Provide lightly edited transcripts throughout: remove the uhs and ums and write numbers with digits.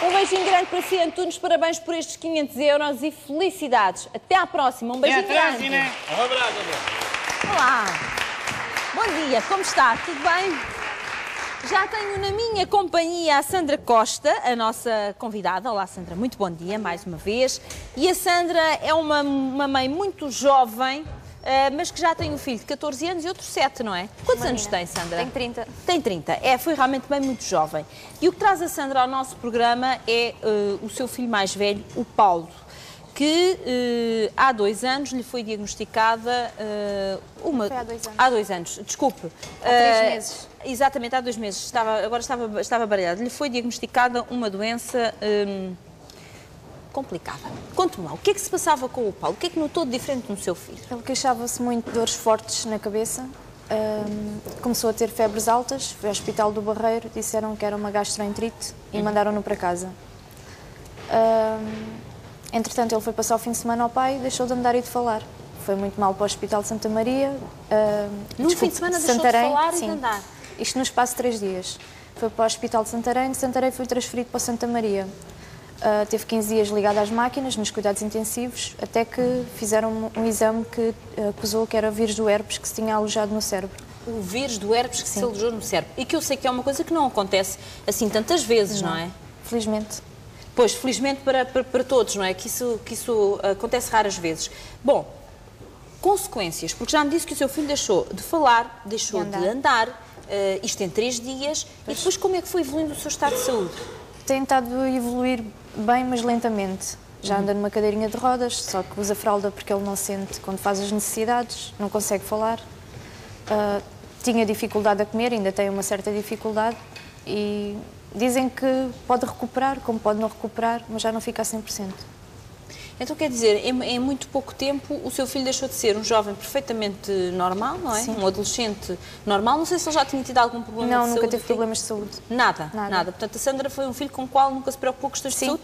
Um beijinho grande para si, Antunes. Parabéns por estes 500 euros e felicidades. Até à próxima. Um beijinho grande. Um abraço. Olá. Bom dia. Como está? Tudo bem? Já tenho na minha companhia a Sandra Costa, a nossa convidada. Olá, Sandra. Muito bom dia, mais uma vez. E a Sandra é uma mãe muito jovem, mas que já tem um filho de 14 anos e outro 7, não é? Quantos anos tem, Sandra? Tenho 30. Tem 30. Foi realmente bem muito jovem. E o que traz a Sandra ao nosso programa é o seu filho mais velho, o Paulo, que há 2 anos lhe foi diagnosticada Foi há 2 anos. Há 2 anos, desculpe. Há 3 meses. Exatamente, há 2 meses. Agora estava baralhada. Lhe foi diagnosticada uma doença complicada. Conte-me lá, o que é que se passava com o Paulo? O que é que notou de diferente no seu filho? Ele queixava-se muito de dores fortes na cabeça. Começou a ter febres altas, foi ao Hospital do Barreiro, disseram que era uma gastroenterite e mandaram-no para casa. Entretanto, ele foi passar o fim de semana ao pai e deixou de andar e de falar. Foi muito mal para o Hospital de Santa Maria. Num fim de semana deixou de falar e de andar? Isto no espaço de 3 dias. Foi para o Hospital de Santarém foi transferido para Santa Maria. Teve 15 dias ligado às máquinas, nos cuidados intensivos, até que fizeram um exame que acusou que era vírus do herpes que se tinha alojado no cérebro. O vírus do herpes que se alojou no cérebro. E que eu sei que é uma coisa que não acontece assim tantas vezes, não é? Felizmente. Pois, felizmente para todos, não é? Que isso acontece raras vezes. Bom, consequências, porque já me disse que o seu filho deixou de falar, deixou de andar, isto em 3 dias, e depois como é que foi evoluindo o seu estado de saúde? Tem estado a evoluir bem, mas lentamente. Já anda numa cadeirinha de rodas, só que usa fralda porque ele não sente quando faz as necessidades, não consegue falar. Tinha dificuldade a comer, ainda tem uma certa dificuldade, e dizem que pode recuperar, como pode não recuperar, mas já não fica a 100%. Então, quer dizer, em muito pouco tempo, o seu filho deixou de ser um jovem perfeitamente normal, não é? Sim. Um adolescente normal. Não sei se ele já tinha tido algum problema de saúde. Não, nunca teve problemas de saúde. Nada. Portanto, a Sandra foi um filho com o qual nunca se preocupou com questões de saúde,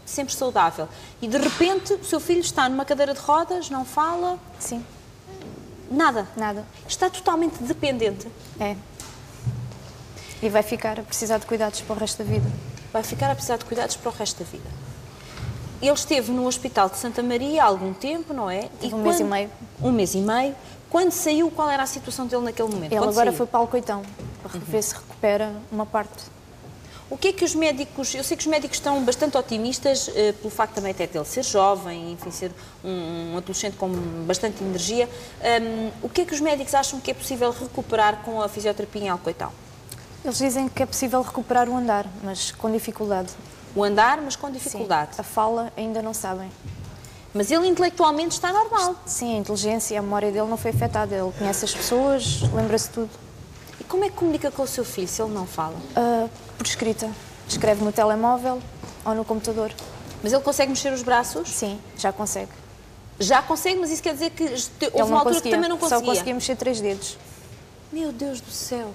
sempre saudável. E, de repente, o seu filho está numa cadeira de rodas, não fala... Sim. Nada? Nada. Está totalmente dependente? É. E vai ficar a precisar de cuidados para o resto da vida. Vai ficar a precisar de cuidados para o resto da vida. Ele esteve no Hospital de Santa Maria há algum tempo, não é? Um mês e meio. Um mês e meio. Quando saiu, qual era a situação dele naquele momento? Ele agora foi para Alcoitão, para ver se recupera uma parte. O que é que os médicos... Eu sei que os médicos estão bastante otimistas, pelo facto também até dele ser jovem, enfim, ser um adolescente com bastante energia. O que é que os médicos acham que é possível recuperar com a fisioterapia em Alcoitão? Eles dizem que é possível recuperar o andar, mas com dificuldade. O andar, mas com dificuldade? Sim, a fala ainda não sabem. Mas ele intelectualmente está normal? Sim, a inteligência, a memória dele não foi afetada. Ele conhece as pessoas, lembra-se de tudo. E como é que comunica com o seu filho se ele não fala? Por escrita. Escreve no telemóvel ou no computador. Mas ele consegue mexer os braços? Sim, já consegue. Já consegue, mas isso quer dizer que houve uma altura que também não conseguia? Só conseguia mexer 3 dedos. Meu Deus do céu!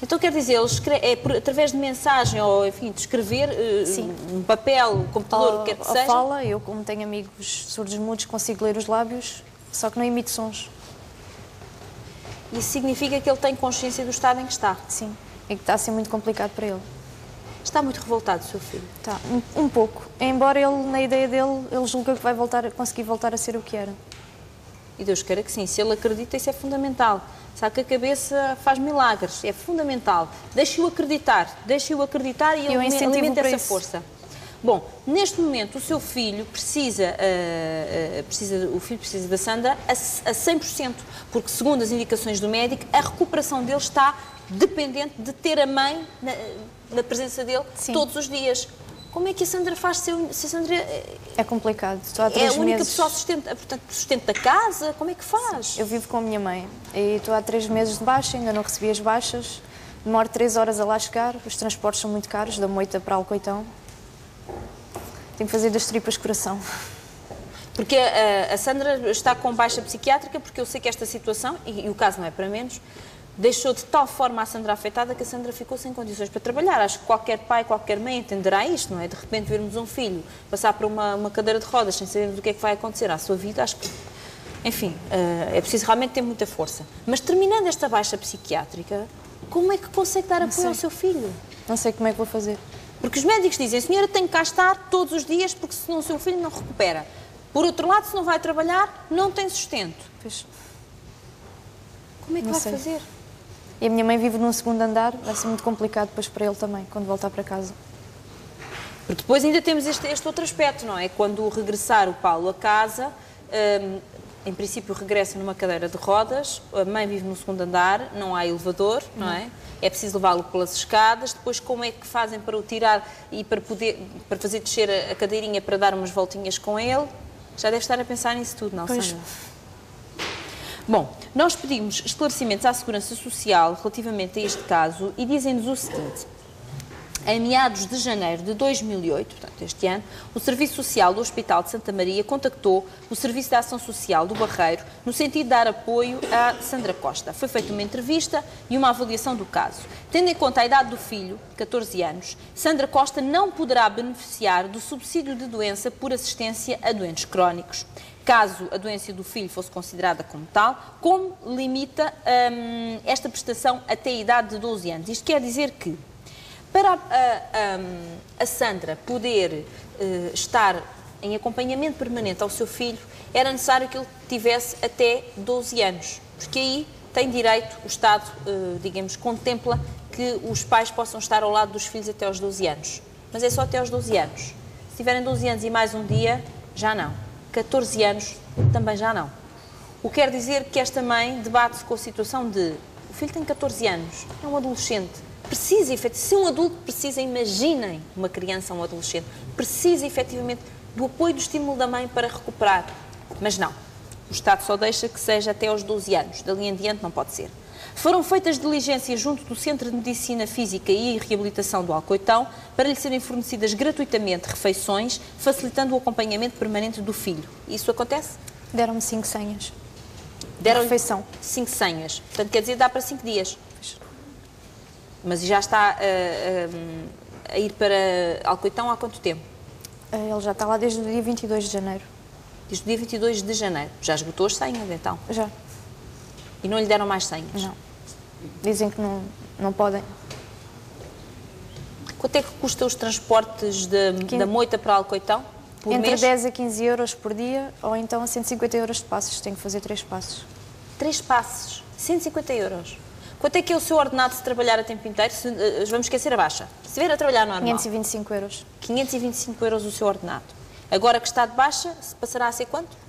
Então, quer dizer, ele através de mensagem ou, enfim, de escrever um papel, um computador, o que quer que seja? Fala, eu como tenho amigos surdos mudos consigo ler os lábios, só que não emito sons. Isso significa que ele tem consciência do estado em que está? Sim, e que está a ser muito complicado para ele. Está muito revoltado, o seu filho? Está, um pouco. Embora ele, na ideia dele, ele julga que vai conseguir voltar a ser o que era. E Deus queira que sim. Se ele acredita, isso é fundamental. Sabe que a cabeça faz milagres, é fundamental. Deixe-o acreditar e ele alimenta essa força. Bom, neste momento o seu filho precisa da Sandra a 100%, porque segundo as indicações do médico, a recuperação dele está dependente de ter a mãe na presença dele todos os dias. Como é que a Sandra faz se a Sandra... É complicado. Estou há 3 meses... É a única pessoa sustenta a casa? Como é que faz? Sim. Eu vivo com a minha mãe e estou há 3 meses de baixa, ainda não recebi as baixas. Demoro 3 horas a lá chegar, os transportes são muito caros, da Moita para Alcoitão. Tenho que fazer das tripas coração. Porque a Sandra está com baixa psiquiátrica, porque eu sei que esta situação, e o caso não é para menos, deixou de tal forma a Sandra afetada que a Sandra ficou sem condições para trabalhar. Acho que qualquer pai, qualquer mãe entenderá isto, não é? De repente vermos um filho passar por uma cadeira de rodas sem sabermos o que é que vai acontecer à sua vida, acho que, enfim, é preciso realmente ter muita força. Mas terminando esta baixa psiquiátrica, como é que consegue dar apoio ao seu filho? Não sei como é que vou fazer. Porque os médicos dizem, a senhora tem que cá estar todos os dias porque senão o seu filho não recupera. Por outro lado, se não vai trabalhar, não tem sustento. Pois, Como é que não vai sei. fazer? E a minha mãe vive num segundo andar, vai ser muito complicado depois para ele também, quando voltar para casa. Porque depois ainda temos este outro aspecto, não é? Quando regressar o Paulo a casa, em princípio regressa numa cadeira de rodas, a mãe vive no segundo andar, não há elevador, não é? É preciso levá-lo pelas escadas, depois como é que fazem para o tirar e para fazer descer a cadeirinha para dar umas voltinhas com ele? Já deve estar a pensar nisso tudo, não, Pois. Sandra? Bom, nós pedimos esclarecimentos à Segurança Social relativamente a este caso e dizem-nos o seguinte. Em meados de janeiro de 2008, portanto este ano, o Serviço Social do Hospital de Santa Maria contactou o Serviço de Ação Social do Barreiro no sentido de dar apoio a Sandra Costa. Foi feita uma entrevista e uma avaliação do caso. Tendo em conta a idade do filho, 14 anos, Sandra Costa não poderá beneficiar do subsídio de doença por assistência a doentes crónicos. Caso a doença do filho fosse considerada como tal, como limita esta prestação até a idade de 12 anos? Isto quer dizer que, para a Sandra poder estar em acompanhamento permanente ao seu filho, era necessário que ele tivesse até 12 anos, porque aí tem direito, o Estado, digamos, contempla que os pais possam estar ao lado dos filhos até aos 12 anos. Mas é só até aos 12 anos. Se tiverem 12 anos e mais um dia, já não. 14 anos, também já não. O que quer dizer que esta mãe debate-se com a situação de o filho tem 14 anos, é um adolescente, precisa, se um adulto precisa, imaginem uma criança ou um adolescente, precisa efetivamente do apoio, do estímulo da mãe para recuperar. Mas não, o Estado só deixa que seja até aos 12 anos, dali em diante não pode ser. Foram feitas diligências junto do Centro de Medicina Física e Reabilitação do Alcoitão para lhe serem fornecidas gratuitamente refeições, facilitando o acompanhamento permanente do filho. Isso acontece? Deram-me 5 senhas. Deram-lhe Refeição. 5 senhas. Portanto, quer dizer, dá para 5 dias. Mas já está a ir para Alcoitão há quanto tempo? Ele já está lá desde o dia 22 de janeiro. Desde o dia 22 de janeiro. Já esgotou as senhas, então? Já. E não lhe deram mais senhas? Não. Dizem que não podem. Quanto é que custa os transportes da Moita para Alcoitão? Por Entre mês? 10 a 15 euros por dia ou então a 150 euros de passos. Tenho que fazer 3 passos. 3 passos, 150 euros. Quanto é que é o seu ordenado se trabalhar a tempo inteiro? Vamos esquecer a baixa. Se estiver a trabalhar normal. 525 euros. 525 euros o seu ordenado. Agora que está de baixa, passará a ser quanto?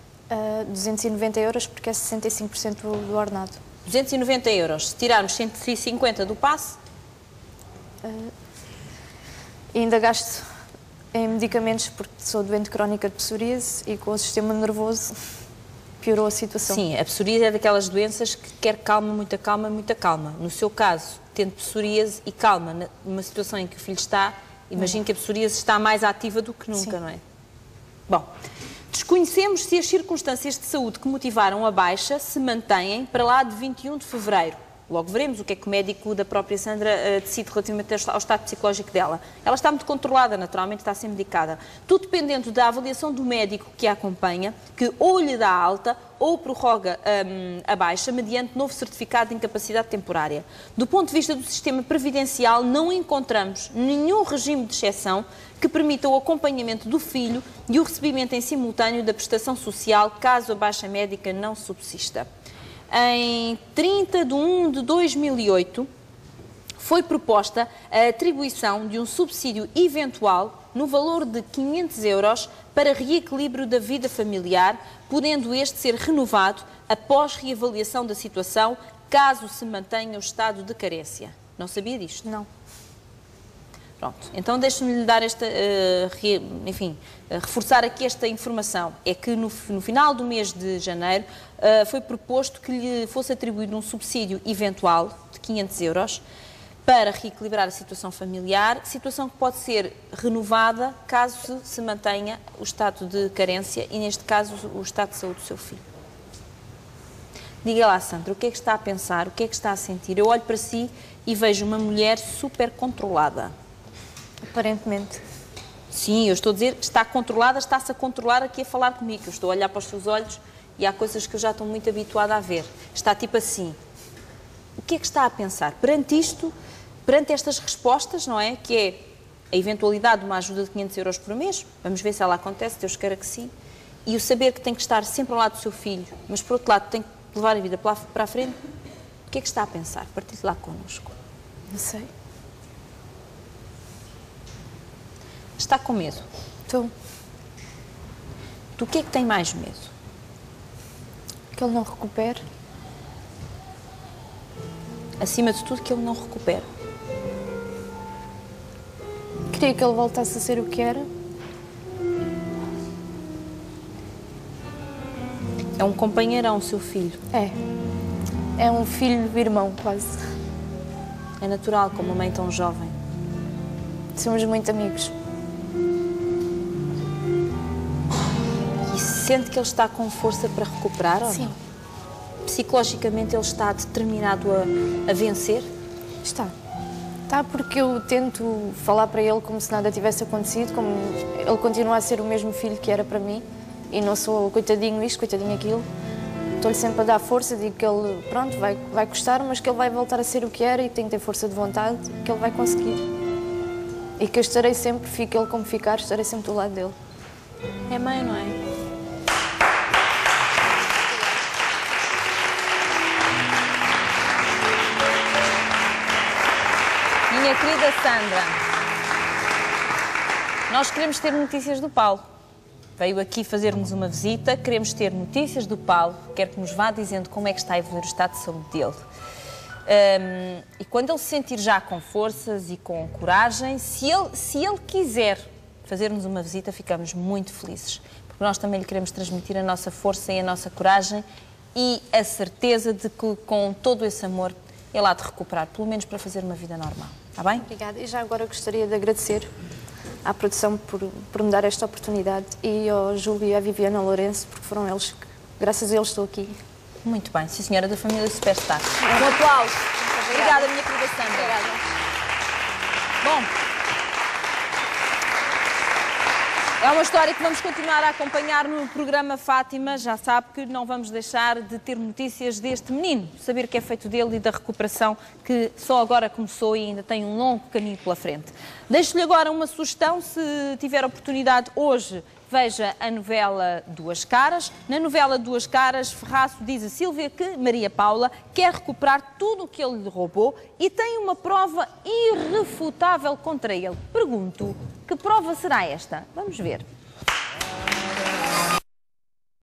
290 euros porque é 65% do ordenado. 290 euros. Se tirarmos 150 do passe... E ainda gasto em medicamentos porque sou doente crónica de psoríase e com o sistema nervoso piorou a situação. Sim, a psoríase é daquelas doenças que quer calma, muita calma, muita calma. No seu caso, tendo psoríase e calma numa situação em que o filho está, imagino que a psoríase está mais ativa do que nunca, Sim. não é? Bom, desconhecemos se as circunstâncias de saúde que motivaram a baixa se mantêm para lá de 21 de fevereiro. Logo veremos o que é que o médico da própria Sandra decide relativamente ao estado psicológico dela. Ela está muito controlada, naturalmente está a ser medicada. Tudo dependendo da avaliação do médico que a acompanha, que ou lhe dá alta ou prorroga a baixa mediante novo certificado de incapacidade temporária. Do ponto de vista do sistema previdencial, não encontramos nenhum regime de exceção que permita o acompanhamento do filho e o recebimento em simultâneo da prestação social caso a baixa médica não subsista. Em 30 de 1 de 2008, foi proposta a atribuição de um subsídio eventual no valor de 500 euros para reequilíbrio da vida familiar, podendo este ser renovado após reavaliação da situação, caso se mantenha o estado de carência. Não sabia disto? Não. Pronto, então deixe-me lhe dar reforçar aqui esta informação. É que no final do mês de janeiro foi proposto que lhe fosse atribuído um subsídio eventual de 500 euros para reequilibrar a situação familiar, situação que pode ser renovada caso se mantenha o estado de carência e, neste caso, o estado de saúde do seu filho. Diga lá, Sandra, o que é que está a pensar, o que é que está a sentir? Eu olho para si e vejo uma mulher super controlada. Aparentemente. Sim, eu estou a dizer que está controlada, está-se a controlar aqui a falar comigo. Eu estou a olhar para os seus olhos e há coisas que eu já estou muito habituada a ver. Está tipo assim. O que é que está a pensar? Perante isto, perante estas respostas, não é? Que é a eventualidade de uma ajuda de 500 euros por mês, vamos ver se ela acontece, Deus queira que sim, e o saber que tem que estar sempre ao lado do seu filho, mas por outro lado tem que levar a vida para a frente, o que é que está a pensar? Partilhe lá connosco. Não sei. Está com medo? Estou. Do que é que tem mais medo? Que ele não recupere. Acima de tudo, que ele não recupere. Queria que ele voltasse a ser o que era. É um companheirão, seu filho. É. É um filho-irmão, quase. É natural, com uma mãe tão jovem. Somos muito amigos. E sente que ele está com força para recuperar, ou Sim. não? Psicologicamente ele está determinado a vencer? Está. Está porque eu tento falar para ele como se nada tivesse acontecido, como ele continua a ser o mesmo filho que era para mim e não sou coitadinho isto, coitadinho aquilo. Estou-lhe sempre a dar força, digo que ele, pronto, vai custar, mas que ele vai voltar a ser o que era e tem que ter força de vontade, que ele vai conseguir. E que eu estarei sempre, fique ele como ficar, estarei sempre do lado dele. É mãe, não é? Minha querida Sandra, nós queremos ter notícias do Paulo. Veio aqui fazer-nos uma visita, queremos ter notícias do Paulo, quero que nos vá dizendo como é que está a evoluir o estado de saúde dele. E quando ele se sentir já com forças e com coragem, se ele quiser fazer-nos uma visita, ficamos muito felizes. Porque nós também lhe queremos transmitir a nossa força e a nossa coragem e a certeza de que com todo esse amor ele há de recuperar, pelo menos para fazer uma vida normal. Está bem? Obrigada. E já agora gostaria de agradecer à produção por me dar esta oportunidade e ao Júlio e à Viviana Lourenço, porque foram eles que, graças a eles, estou aqui. Muito bem, sim senhora, da família Superstar. Um aplauso. Obrigada, minha querida Sandra. Obrigada. Bom, é uma história que vamos continuar a acompanhar no programa Fátima. Já sabe que não vamos deixar de ter notícias deste menino, saber o que é feito dele e da recuperação que só agora começou e ainda tem um longo caminho pela frente. Deixo-lhe agora uma sugestão, se tiver oportunidade hoje, veja a novela Duas Caras. Na novela Duas Caras, Ferraço diz a Sílvia que Maria Paula quer recuperar tudo o que ele lhe roubou e tem uma prova irrefutável contra ele. Pergunto, que prova será esta? Vamos ver.